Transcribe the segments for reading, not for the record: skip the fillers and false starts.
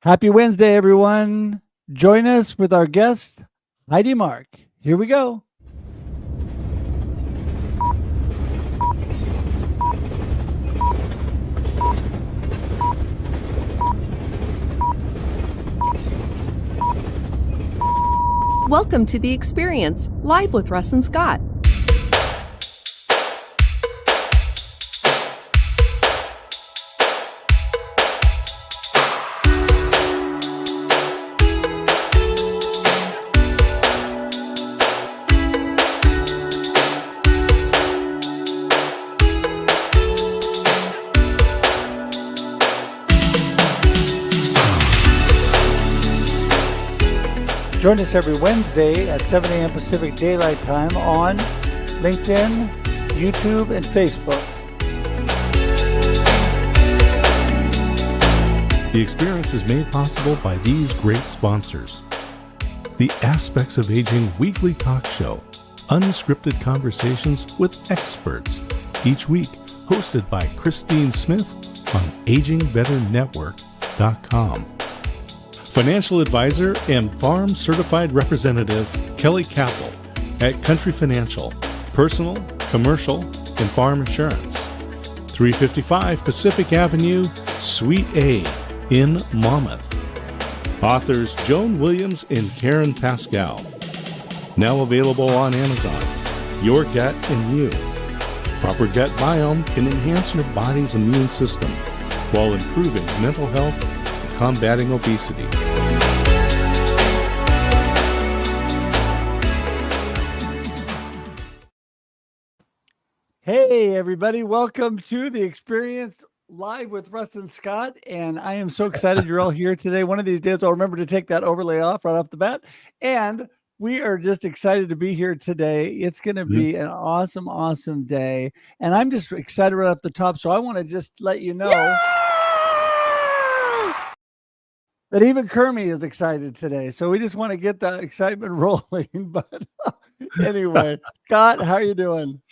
Happy Wednesday, everyone. Join us with our guest, Heidi Marke. Here we go. Welcome to The Experience, live with Russ and Scott. Join us every Wednesday at 7 a.m. Pacific Daylight Time on LinkedIn, YouTube, and Facebook. The experience is made possible by these great sponsors. The Aspects of Aging weekly talk show, unscripted conversations with experts, each week hosted by Christine Smith on AgingBetterNetwork.com. Financial advisor and farm certified representative Kelly Capel at Country Financial, personal, commercial, and farm insurance. 355 Pacific Avenue, Suite A in Monmouth. Authors Joan Williams and Karen Pascal. Now available on Amazon. Your Gut and You. Proper gut biome can enhance your body's immune system while improving mental health and combating obesity. Hey, everybody. Welcome to The Experience live with Russ and Scott. And I am so excited you're all here today. One of these days, I'll remember to take that overlay off right off the bat. And we are just excited to be here today. It's going to be an awesome, awesome day. And I'm just excited right off the top. So I want to just let you know that even Kermie is excited today. So we just want to get the excitement rolling. But anyway, Scott, how are you doing?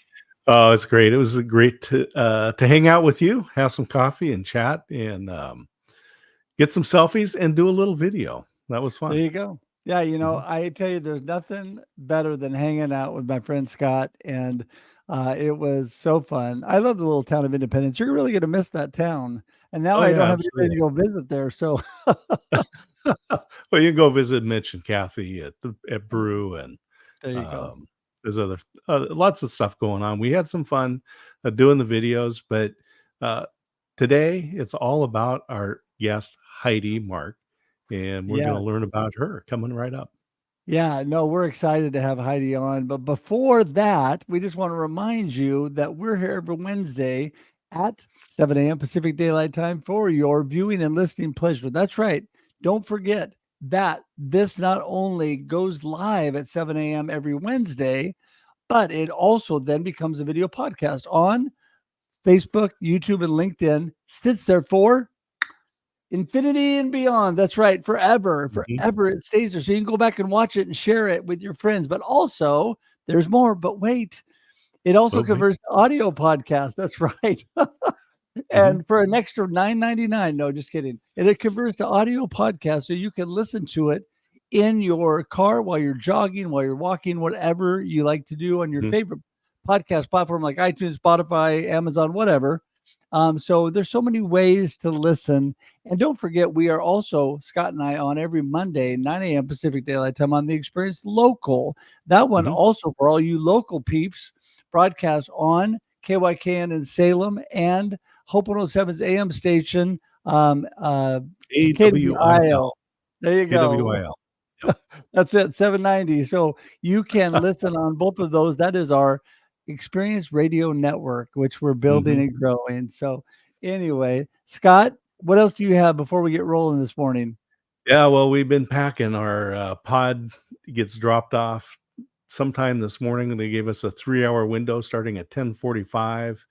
Oh, it's great. It was great to hang out with you, have some coffee and chat and get some selfies and do a little video. That was fun. There you go. Yeah, you know, I tell you, there's nothing better than hanging out with my friend Scott, and it was so fun. I love the little town of Independence. You're really going to miss that town, and now I don't have anybody to go visit there. So, well, you can go visit Mitch and Kathy at Brew, and there you go. There's other lots of stuff going on. We had some fun doing the videos, but today it's all about our guest Heidi Marke. And we're going to learn about her coming right up. Yeah, no, we're excited to have Heidi on. But before that, we just want to remind you that we're here every Wednesday at 7 a.m. Pacific Daylight Time for your viewing and listening pleasure. That's right. Don't forget that this not only goes live at 7 a.m. every Wednesday, but it also then becomes a video podcast on Facebook, YouTube, and LinkedIn. Sits there for infinity and beyond. That's right. Forever it stays there. So you can go back and watch it and share it with your friends. But also, there's more. But wait, it also converts to audio podcast. That's right. And for an extra $9.99, no, just kidding. And it converts to audio podcast, so you can listen to it in your car while you're jogging, while you're walking, whatever you like to do on your favorite podcast platform like iTunes, Spotify, Amazon, whatever. So there's so many ways to listen. And don't forget, we are also, Scott and I, on every Monday, 9 a.m. Pacific Daylight Time on The Experience Local. That one also for all you local peeps, broadcast on KYKN in Salem and Hope 107's AM station, KWIL. There you go. KWIL. Yep. That's it, 790. So you can listen on both of those. That is our Experience Radio Network, which we're building and growing. So anyway, Scott, what else do you have before we get rolling this morning? Yeah, well, we've been packing. Our pod gets dropped off sometime this morning. They gave us a 3-hour window starting at 10:45,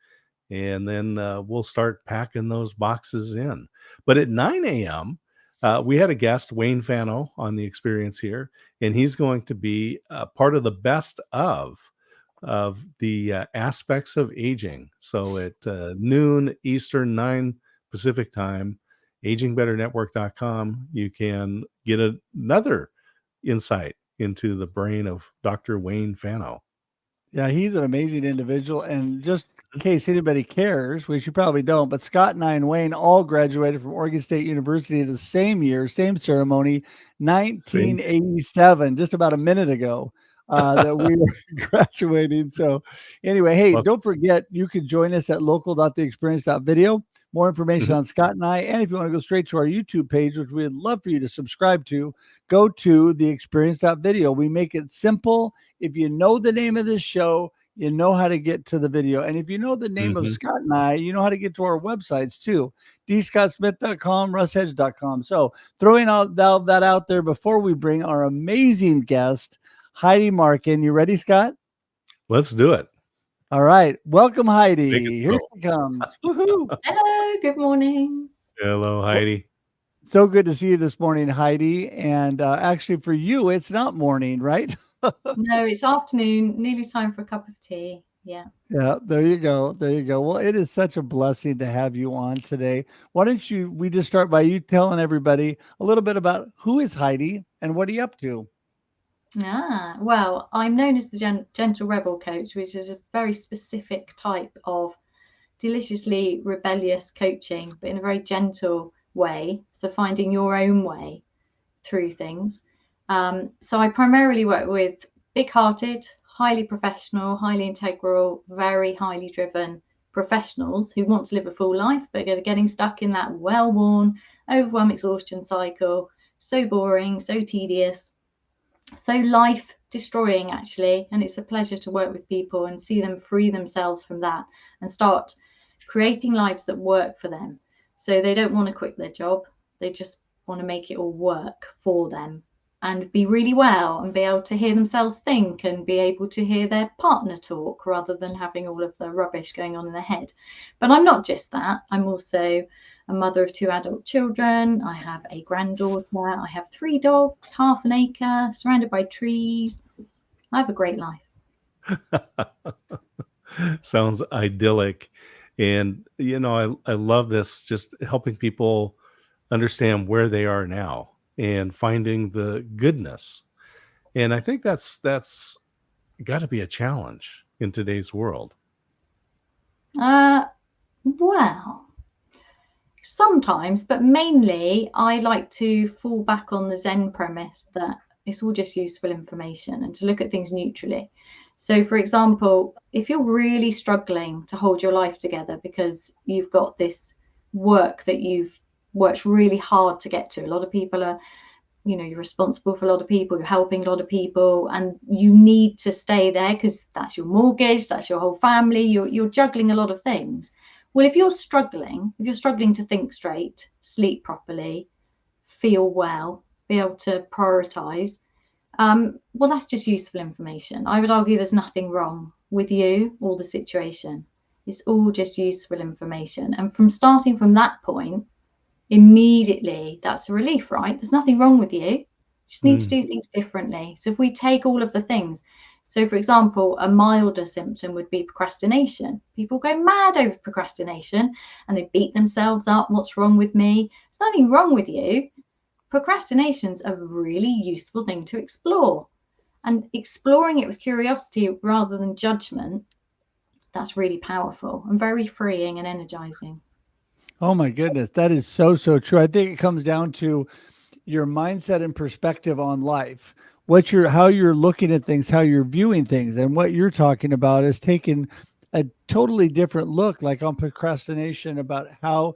and then we'll start packing those boxes in. But at 9 a.m., we had a guest, Wayne Fano, on The Experience here, and he's going to be part of the best of the aspects of aging. So at noon Eastern, 9 Pacific time, agingbetternetwork.com, you can get another insight into the brain of Dr. Wayne Fano. Yeah, he's an amazing individual. And just in case anybody cares, which you probably don't, but Scott and I and Wayne all graduated from Oregon State University the same year, same ceremony, See? 1987, just about a minute ago, that we were graduating. So anyway, hey, Well, don't forget, you can join us at local.theexperience.video. More information Mhm. on Scott and I. And if you want to go straight to our YouTube page, which we'd love for you to subscribe to, go to theexperience.video. We make it simple. If you know the name of this show, you know how to get to the video. And if you know the name of Mhm. Scott and I, you know how to get to our websites too. dscottsmith.com, russhedge.com. So throwing all that out there before we bring our amazing guest, Heidi Marke. You ready, Scott? Let's do it. All right. Welcome, Make Heidi. it Here so. she comes. Woohoo. Hello, good morning. Hello, Heidi. So good to see you this morning, Heidi. And actually, for you, it's not morning, right? No, it's afternoon, nearly time for a cup of tea. Yeah. Yeah, there you go. There you go. Well, it is such a blessing to have you on today. Why don't we just start by you telling everybody a little bit about who is Heidi and what are you up to? Well, I'm known as the Gentle Rebel Coach, which is a very specific type of deliciously rebellious coaching, but in a very gentle way. So finding your own way through things. So I primarily work with big-hearted, highly professional, highly integral, very highly driven professionals who want to live a full life, but are getting stuck in that well-worn, overwhelm exhaustion cycle. So boring, so tedious, so life destroying actually. And it's a pleasure to work with people and see them free themselves from that and start creating lives that work for them. So they don't want to quit their job. They just want to make it all work for them and be really well and be able to hear themselves think and be able to hear their partner talk rather than having all of the rubbish going on in their head. But I'm not just that. I'm also a mother of 2 adult children. I have a granddaughter. I have 3 dogs, half an acre, surrounded by trees. I have a great life. Sounds idyllic. And, I love this, just helping people understand where they are now and finding the goodness. And I think that's got to be a challenge in today's world. Well, sometimes, but mainly I like to fall back on the Zen premise that it's all just useful information and to look at things neutrally. So, for example, if you're really struggling to hold your life together because you've got this work that you've worked really hard to get to, a lot of people are, you're responsible for a lot of people, you're helping a lot of people, and you need to stay there because that's your mortgage, that's your whole family, you're juggling a lot of things. Well, if you're struggling to think straight, sleep properly, feel well, be able to prioritize, well, that's just useful information. I would argue there's nothing wrong with you or the situation. It's all just useful information. And from starting from that point, immediately, that's a relief, right? There's nothing wrong with you. You just need to do things differently. So if we take all of the things, so for example, a milder symptom would be procrastination. People go mad over procrastination and they beat themselves up. What's wrong with me? There's nothing wrong with you. Procrastination's a really useful thing to explore, and exploring it with curiosity rather than judgment, that's really powerful and very freeing and energizing. Oh my goodness. That is so, so true. I think it comes down to your mindset and perspective on life, how you're looking at things, how you're viewing things. And what you're talking about is taking a totally different look, like on procrastination, about how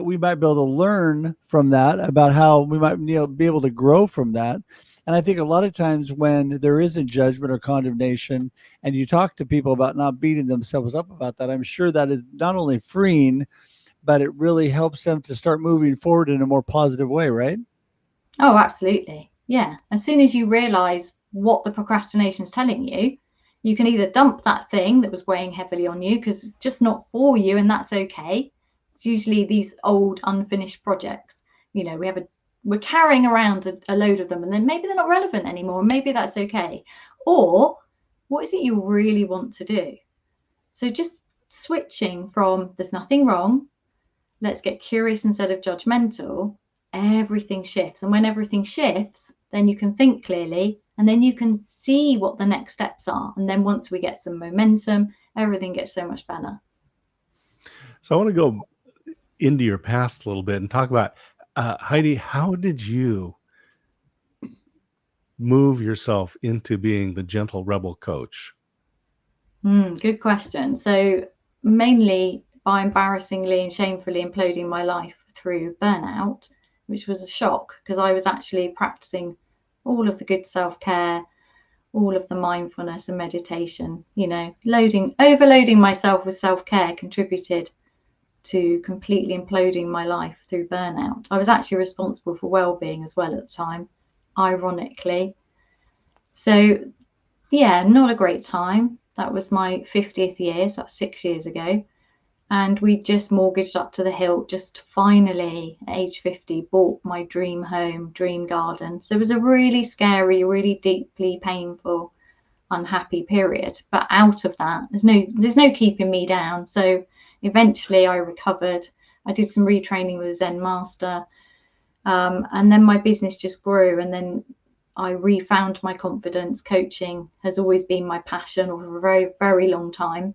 we might be able to learn from that, about how we might be able to grow from that. And I think a lot of times when there isn't judgment or condemnation and you talk to people about not beating themselves up about that, I'm sure that is not only freeing, but it really helps them to start moving forward in a more positive way, right? Oh, absolutely. Yeah. As soon as you realize what the procrastination is telling you, you can either dump that thing that was weighing heavily on you because it's just not for you, and that's okay. It's usually these old unfinished projects. We're carrying around a load of them, and then maybe they're not relevant anymore. Maybe that's okay. Or what is it you really want to do? So just switching from there's nothing wrong let's get curious instead of judgmental, everything shifts. And when everything shifts, then you can think clearly, and then you can see what the next steps are. And then once we get some momentum, everything gets so much better. So I want to go into your past a little bit and talk about, Heidi, how did you move yourself into being the gentle rebel coach? Good question. So mainly by embarrassingly and shamefully imploding my life through burnout, which was a shock because I was actually practicing all of the good self-care, all of the mindfulness and meditation, overloading myself with self-care contributed to completely imploding my life through burnout. I was actually responsible for well-being as well at the time, ironically. So yeah, not a great time. That was my 50th year, so that's 6 years ago. And we just mortgaged up to the hilt, just finally at age 50 bought my dream home, dream garden. So it was a really scary, really deeply painful, unhappy period. But out of that, there's no keeping me down. So eventually I recovered. I did some retraining with a Zen master. And then my business just grew. And then I refound my confidence. Coaching has always been my passion for a very, very long time.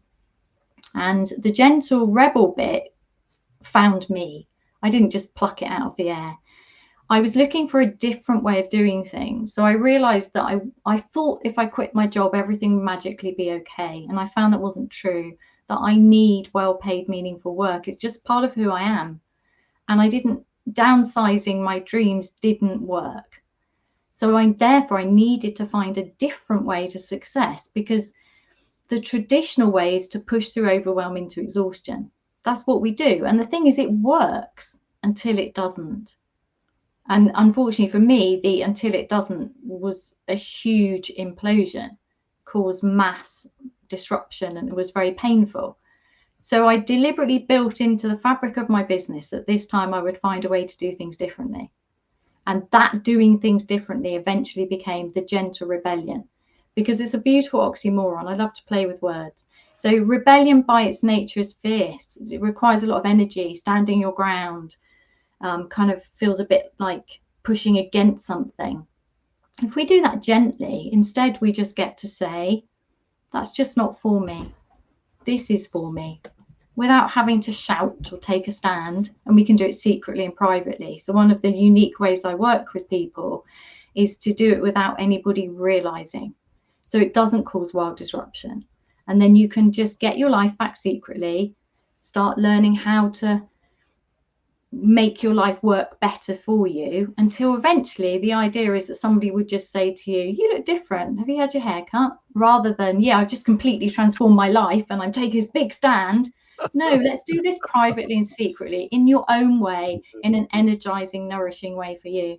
And the gentle rebel bit found me. I didn't just pluck it out of the air. I was looking for a different way of doing things. So I realized that I thought if I quit my job, everything would magically be okay. And I found that wasn't true, that I need well-paid, meaningful work. It's just part of who I am. And downsizing my dreams didn't work. So therefore I needed to find a different way to success, because the traditional way is to push through overwhelm into exhaustion. That's what we do. And the thing is, it works until it doesn't. And unfortunately for me, the until it doesn't was a huge implosion, caused mass disruption, and it was very painful. So I deliberately built into the fabric of my business that this time I would find a way to do things differently. And that doing things differently eventually became the gentle rebellion, because it's a beautiful oxymoron. I love to play with words. So rebellion by its nature is fierce. It requires a lot of energy, standing your ground, kind of feels a bit like pushing against something. If we do that gently, instead we just get to say, that's just not for me. This is for me, without having to shout or take a stand. And we can do it secretly and privately. So one of the unique ways I work with people is to do it without anybody realizing. So it doesn't cause wild disruption. And then you can just get your life back secretly, start learning how to make your life work better for you, until eventually the idea is that somebody would just say to you, you look different. Have you had your hair cut? Rather than, yeah, I've just completely transformed my life and I'm taking this big stand. No, let's do this privately and secretly in your own way, in an energizing, nourishing way for you.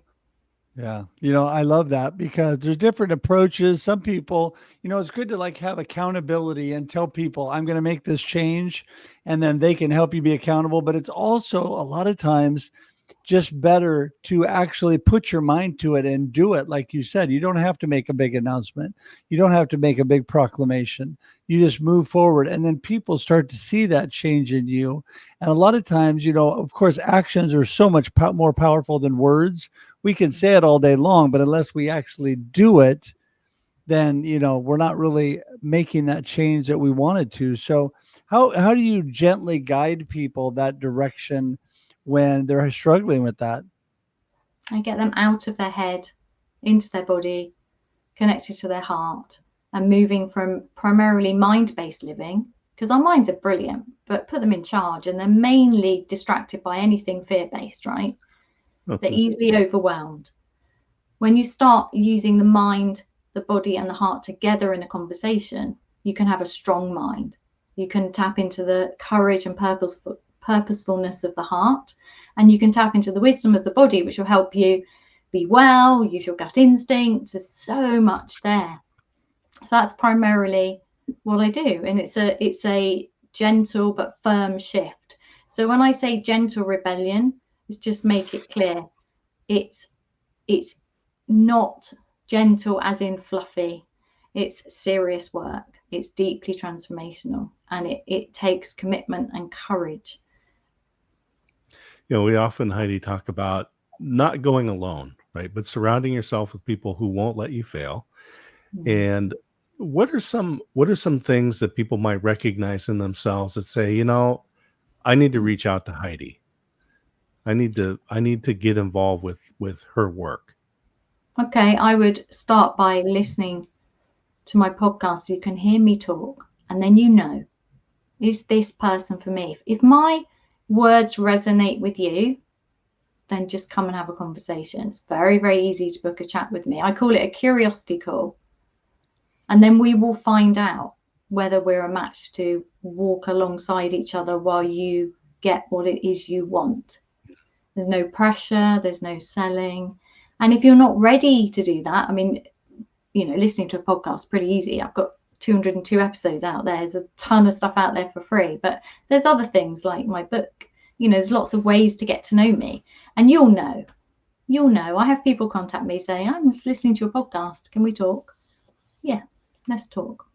Yeah. I love that, because there's different approaches. Some people, it's good to have accountability and tell people I'm going to make this change, and then they can help you be accountable. But it's also a lot of times just better to actually put your mind to it and do it. Like you said, you don't have to make a big announcement. You don't have to make a big proclamation. You just move forward, and then people start to see that change in you. And a lot of times, of course, actions are so much more powerful than words. We can say it all day long, but unless we actually do it, then, we're not really making that change that we wanted to. So how do you gently guide people that direction when they're struggling with that? I get them out of their head, into their body, connected to their heart, and moving from primarily mind-based living, because our minds are brilliant, but put them in charge and they're mainly distracted by anything fear-based, right? They're easily overwhelmed. When you start using the mind, the body, and the heart together in a conversation, you can have a strong mind. You can tap into the courage and purposefulness of the heart, and you can tap into the wisdom of the body, which will help you be well, use your gut instincts. There's so much there. So that's primarily what I do, and it's a gentle but firm shift. So when I say gentle rebellion, let's just make it clear. It's not gentle as in fluffy. It's serious work. It's deeply transformational, and it takes commitment and courage. we often, Heidi, talk about not going alone, right? But surrounding yourself with people who won't let you fail. And what are some things that people might recognize in themselves that say, I need to reach out to Heidi. I need to get involved with her work. Okay, I would start by listening to my podcast so you can hear me talk, and then is this person for me? If my words resonate with you, then just come and have a conversation. It's very, very easy to book a chat with me. I call it a curiosity call. And then we will find out whether we're a match to walk alongside each other while you get what it is you want. There's no pressure, there's no selling. And if you're not ready to do that, I mean, listening to a podcast is pretty easy. I've got 202 episodes out there. There's a ton of stuff out there for free, but there's other things like my book. There's lots of ways to get to know me, and you'll know. I have people contact me saying, I'm listening to your podcast. Can we talk? Yeah, let's talk.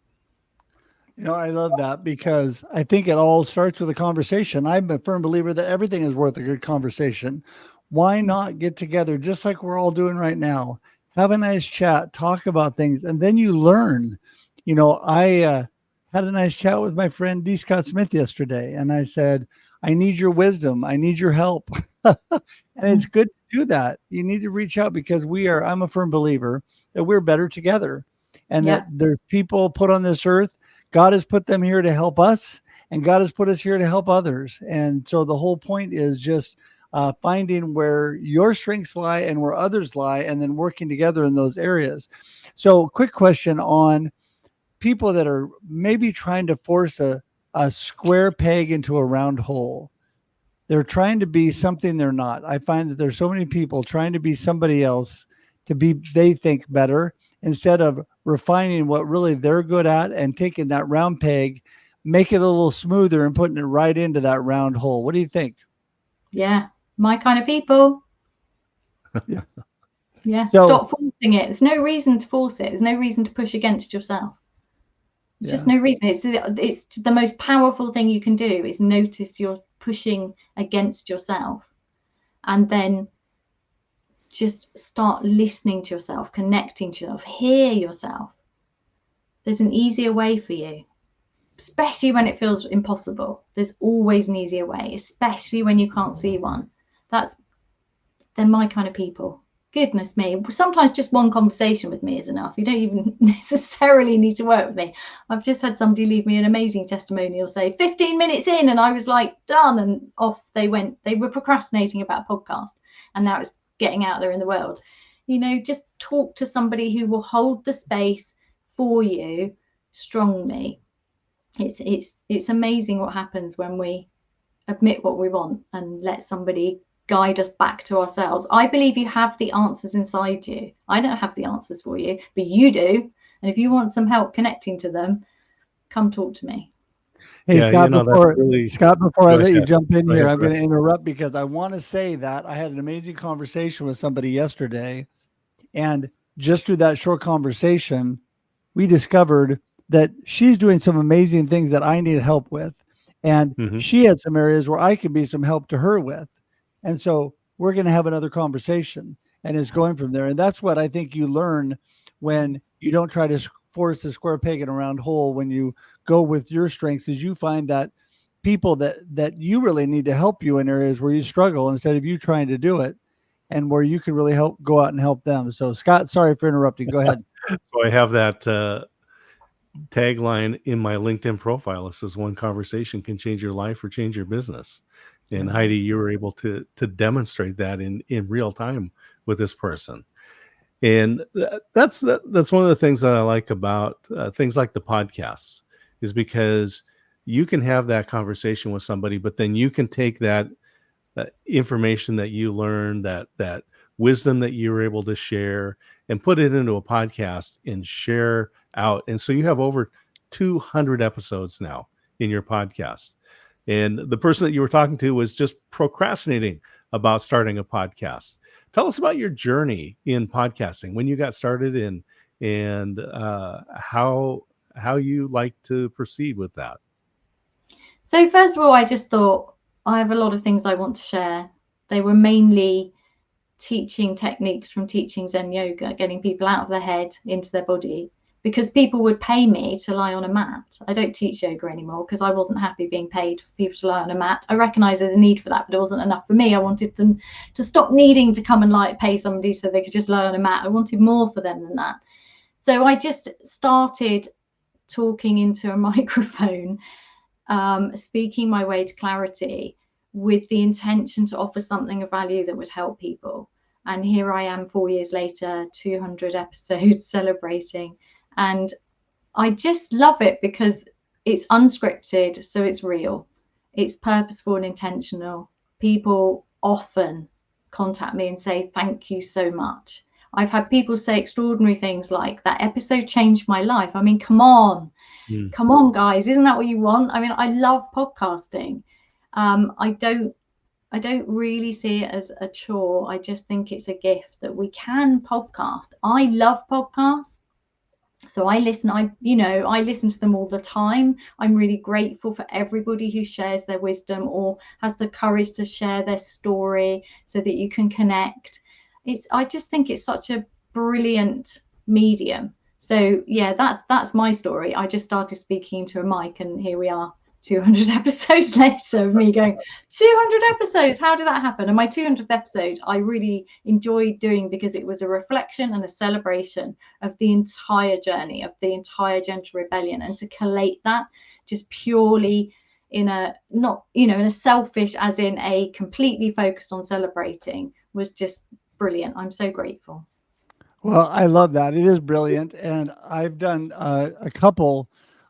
I love that, because I think it all starts with a conversation. I'm a firm believer that everything is worth a good conversation. Why not get together just like we're all doing right now? Have a nice chat, talk about things, and then you learn. I had a nice chat with my friend D. Scott Smith yesterday, and I said, I need your wisdom. I need your help. And it's good to do that. You need to reach out, because I'm a firm believer that we're better together, and that there's people put on this earth. God has put them here to help us, and God has put us here to help others. And so the whole point is just finding where your strengths lie and where others lie, and then working together in those areas. So quick question on people that are maybe trying to force a square peg into a round hole. They're trying to be something they're not. I find that there's so many people trying to be somebody else they think better, instead of refining what really they're good at and taking that round peg, make it a little smoother and putting it right into that round hole. What do you think? Yeah, my kind of people. Yeah. So, stop forcing it. There's no reason to force it. There's no reason to push against yourself. There's just no reason. It's the most powerful thing you can do is notice you're pushing against yourself, and then just start listening to yourself, connecting to yourself, hear yourself. There's an easier way for you, especially when it feels impossible. There's always an easier way, especially when you can't see one. They're my kind of people. Goodness me. Sometimes just one conversation with me is enough. You don't even necessarily need to work with me. I've just had somebody leave me an amazing testimonial, say 15 minutes in, and I was like, done. And off they went. They were procrastinating about a podcast, and now it's getting out there in the world. Just talk to somebody who will hold the space for you strongly. It's amazing what happens when we admit what we want and let somebody guide us back to ourselves. I believe you have the answers inside you. I don't have the answers for you, but you do. And if you want some help connecting to them, come talk to me. Hey, Scott, before I let you jump in here, I'm going to interrupt, because I want to say that I had an amazing conversation with somebody yesterday. And just through that short conversation, we discovered that she's doing some amazing things that I need help with. And she had some areas where I could be some help to her with. And so we're going to have another conversation, and it's going from there. And that's what I think you learn when you don't try to force a square peg in a round hole. When you go with your strengths, is you find that people that you really need to help you in areas where you struggle, instead of you trying to do it, and where you can really go out and help them. So Scott, sorry for interrupting. Go ahead. So I have that tagline in my LinkedIn profile. It says, one conversation can change your life or change your business. And Heidi, you were able to demonstrate that in real time with this person. And that's one of the things that I like about things like the podcasts, is because you can have that conversation with somebody, but then you can take that information that you learned, that wisdom that you were able to share, and put it into a podcast and share out. And so you have over 200 episodes now in your podcast. And the person that you were talking to was just procrastinating about starting a podcast. Tell us about your journey in podcasting, when you got started, and how you like to proceed with that. So first of all, I just thought, I have a lot of things I want to share. They were mainly teaching techniques from teaching Zen yoga, getting people out of their head into their body, because people would pay me to lie on a mat. I don't teach yoga anymore because I wasn't happy being paid for people to lie on a mat. I recognize there's a need for that, but it wasn't enough for me. I wanted them to stop needing to come and pay somebody so they could just lie on a mat. I wanted more for them than that. So I just started talking into a microphone, speaking my way to clarity with the intention to offer something of value that would help people. And here I am 4 years later, 200 episodes celebrating. And I just love it because it's unscripted, so it's real. It's purposeful and intentional. People often contact me and say, thank you so much. I've had people say extraordinary things like, that episode changed my life. I mean, come on. Come on, guys. Isn't that what you want? I mean, I love podcasting. I don't really see it as a chore. I just think it's a gift that we can podcast. I love podcasts. So I listen, I listen to them all the time. I'm really grateful for everybody who shares their wisdom or has the courage to share their story so that you can connect. I just think it's such a brilliant medium. So yeah, that's my story. I just started speaking to a mic, and here we are, 200 episodes later of me going, 200 episodes, how did that happen? And my 200th episode I really enjoyed doing because it was a reflection and a celebration of the entire journey, of the entire Gentle Rebellion, and to collate that just purely in a, not, in a selfish, as in a completely focused on celebrating, was just brilliant. I'm so grateful. Well, I love that. It is brilliant. And I've done a couple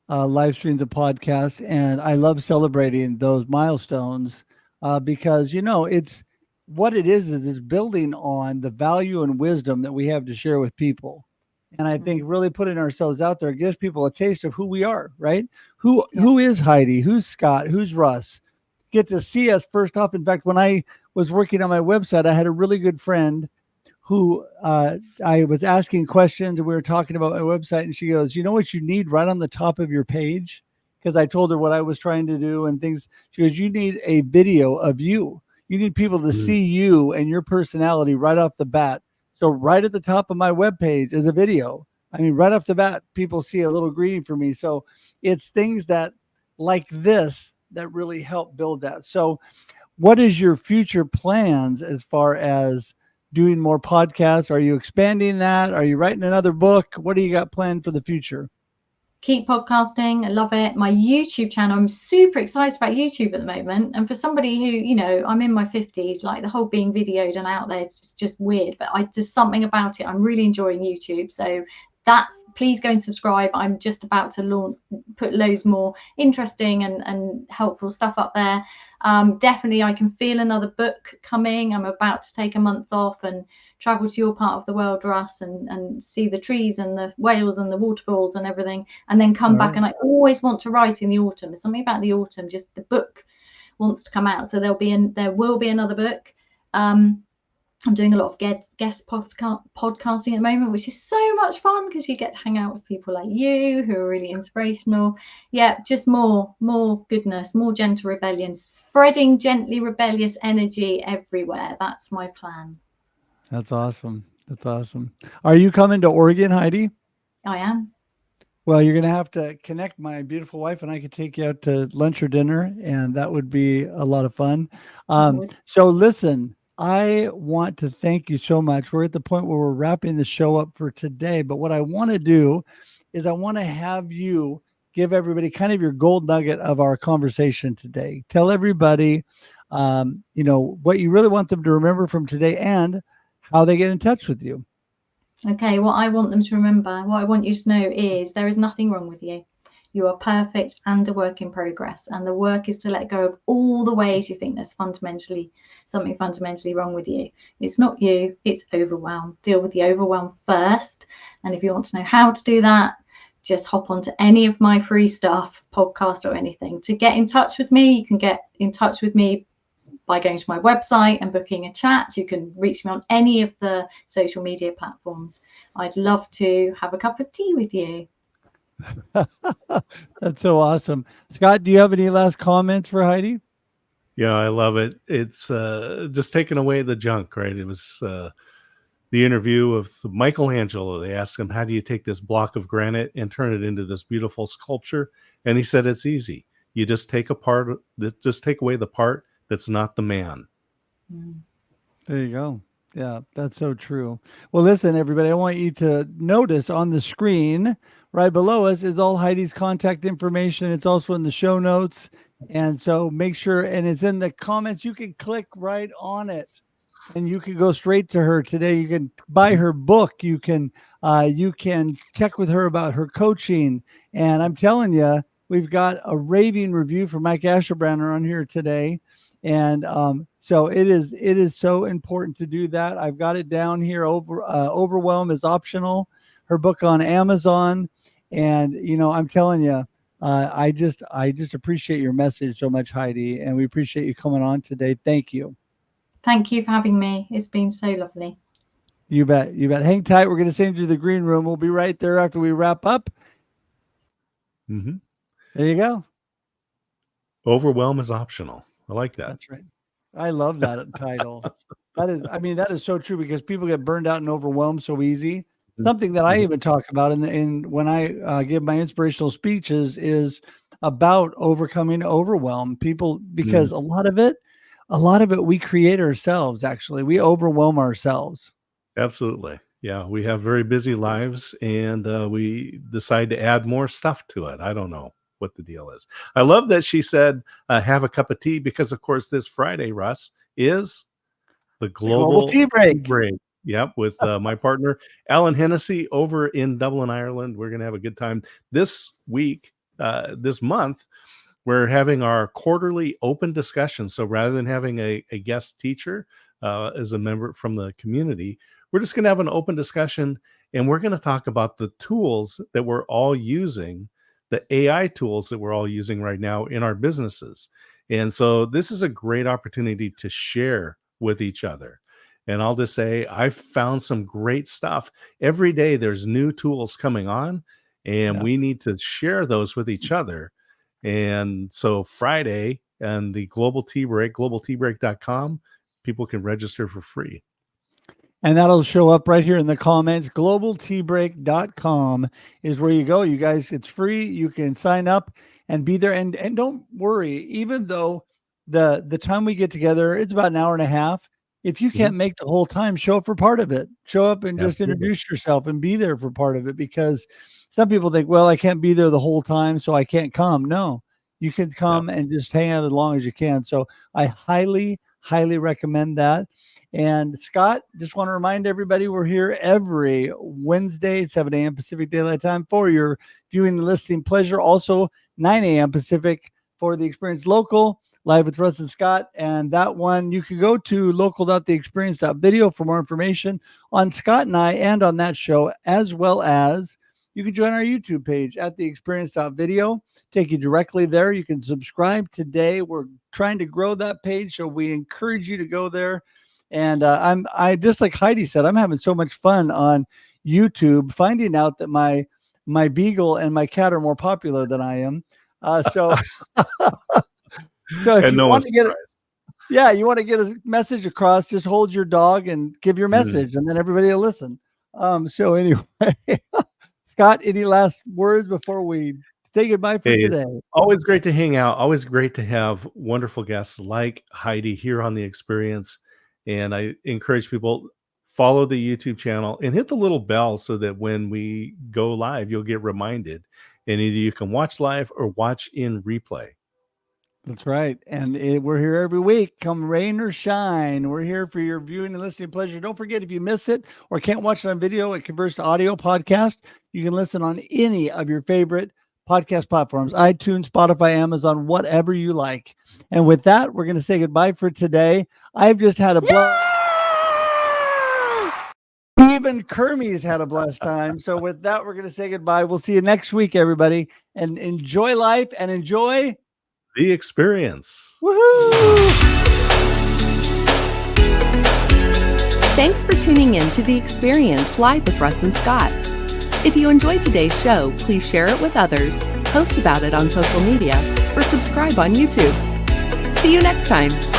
live streams of podcasts, and I love celebrating those milestones because, it's what it is building on the value and wisdom that we have to share with people. And I think really putting ourselves out there gives people a taste of who we are, right? Who is Heidi? Who's Scott? Who's Russ? Get to see us first off. In fact, when I was working on my website, I had a really good friend who I was asking questions, and we were talking about my website, and she goes, you know what you need right on the top of your page? Because I told her what I was trying to do and things. She goes, you need a video of you. You need people to see you and your personality right off the bat. So right at the top of my webpage is a video. I mean, right off the bat, people see a little greeting for me. So it's things that like this that really help build that. So what is your future plans as far as doing more podcasts? Are you expanding that? Are you writing another book? What do you got planned for the future? Keep podcasting. I love it. My YouTube channel, I'm super excited about YouTube at the moment. And for somebody who, I'm in my 50s, like the whole being videoed and out there, it's just weird. But there's something about it. I'm really enjoying YouTube. So please go and subscribe. I'm just about to put loads more interesting and helpful stuff up there. Definitely, I can feel another book coming. I'm about to take a month off and travel to your part of the world, Russ, and see the trees and the whales and the waterfalls and everything, and then come back. And I always want to write in the autumn. There's something about the autumn, just the book wants to come out. So there will be another book. I'm doing a lot of guest podcasting at the moment, which is so much fun because you get to hang out with people like you who are really inspirational. Yeah, just more goodness, more Gentle Rebellion, spreading gently rebellious energy everywhere. That's my plan. That's awesome. That's awesome. Are you coming to Oregon, Heidi? I am. Well, you're going to have to connect. My beautiful wife and I could take you out to lunch or dinner, and that would be a lot of fun. So listen, I want to thank you so much. We're at the point where we're wrapping the show up for today. But what I want to do is I want to have you give everybody kind of your gold nugget of our conversation today. Tell everybody, what you really want them to remember from today and how they get in touch with you. Okay, what I want them to remember, what I want you to know is there is nothing wrong with you. You are perfect and a work in progress. And the work is to let go of all the ways you think there's something fundamentally wrong with you. It's not you, it's overwhelm. Deal with the overwhelm first. And if you want to know how to do that, just hop onto any of my free stuff, podcast or anything. To get in touch with me, you can get in touch with me by going to my website and booking a chat. You can reach me on any of the social media platforms. I'd love to have a cup of tea with you. That's so awesome. Scott, do you have any last comments for Heidi? I love it. It's just taking away the junk, right? It was the interview of Michelangelo. They asked him, how do you take this block of granite and turn it into this beautiful sculpture? And he said, it's easy. You just take away the part that's not the man. There you go. Yeah, that's so true. Well, listen, everybody, I want you to notice on the screen right below us is all Heidi's contact information. It's also in the show notes. And so make sure, and it's in the comments, you can click right on it and you can go straight to her today. You can buy her book. You can check with her about her coaching. And I'm telling you, we've got a raving review from Mike Asherbrander on here today. And so it is so important to do that. I've got it down here. Overwhelm is optional. Her book on Amazon. And, I'm telling you, I just appreciate your message so much, Heidi. And we appreciate you coming on today. Thank you. Thank you for having me. It's been so lovely. You bet. Hang tight. We're going to send you to the green room. We'll be right there after we wrap up. Mm-hmm. There you go. Overwhelm is optional. I like that. That's right. I love that title. That is so true because people get burned out and overwhelmed so easy. Something that I even talk about in when I give my inspirational speeches is about overcoming overwhelm. People, because a lot of it we create ourselves. Actually, we overwhelm ourselves. Absolutely. Yeah, we have very busy lives, and we decide to add more stuff to it. I don't know what the deal is. I love that she said, have a cup of tea, because of course this Friday, Russ, is the global tea break. Yep, with my partner Alan Hennessy over in Dublin, Ireland. We're gonna have a good time this week. This month we're having our quarterly open discussion. So rather than having a guest teacher as a member from the community, we're just gonna have an open discussion, and we're gonna talk about the tools that we're all using, the AI tools that we're all using right now in our businesses. And so this is a great opportunity to share with each other. And I'll just say, I've found some great stuff. Every day there's new tools coming on, and we need to share those with each other. And so Friday and the Global Tea Break, globalteabreak.com, people can register for free. And that'll show up right here in the comments. globalteabreak.com is where you go. You guys, it's free. You can sign up and be there. And don't worry, even though the time we get together, it's about an hour and a half. If you can't make the whole time, show up for part of it. Show up and just introduce yourself and be there for part of it, because some people think, well, I can't be there the whole time, so I can't come. No, you can come and just hang out as long as you can. So I highly, highly recommend that. And Scott, just want to remind everybody, we're here every Wednesday at 7 a.m. Pacific Daylight Time for your viewing and listening pleasure. Also 9 a.m. Pacific for the Experience Local, live with Russ and Scott. And that one, you can go to local.theexperience.video for more information on Scott and I and on that show, as well as you can join our YouTube page at theexperience.video. Take you directly there. You can subscribe today. We're trying to grow that page, so we encourage you to go there. And I just like Heidi said, I'm having so much fun on YouTube, finding out that my beagle and my cat are more popular than I am. So if you want to get you want to get a message across, just hold your dog and give your message, and then everybody will listen. So anyway, Scott, any last words before we say goodbye for today? Always great to hang out. Always great to have wonderful guests like Heidi here on The Experience. And I encourage people, follow the YouTube channel and hit the little bell so that when we go live, you'll get reminded. And either you can watch live or watch in replay. That's right. And we're here every week, come rain or shine. We're here for your viewing and listening pleasure. Don't forget, if you miss it or can't watch it on video, it converts to audio podcast. You can listen on any of your favorite podcast platforms, iTunes, Spotify, Amazon, whatever you like. And with that, we're going to say goodbye for today. I've just had a blast. Even Kermie's had a blessed time. So with that, we're going to say goodbye. We'll see you next week, everybody. And enjoy life and enjoy the experience. Woohoo! Thanks for tuning in to The Experience live with Russ and Scott. If you enjoyed today's show, please share it with others, post about it on social media, or subscribe on YouTube. See you next time.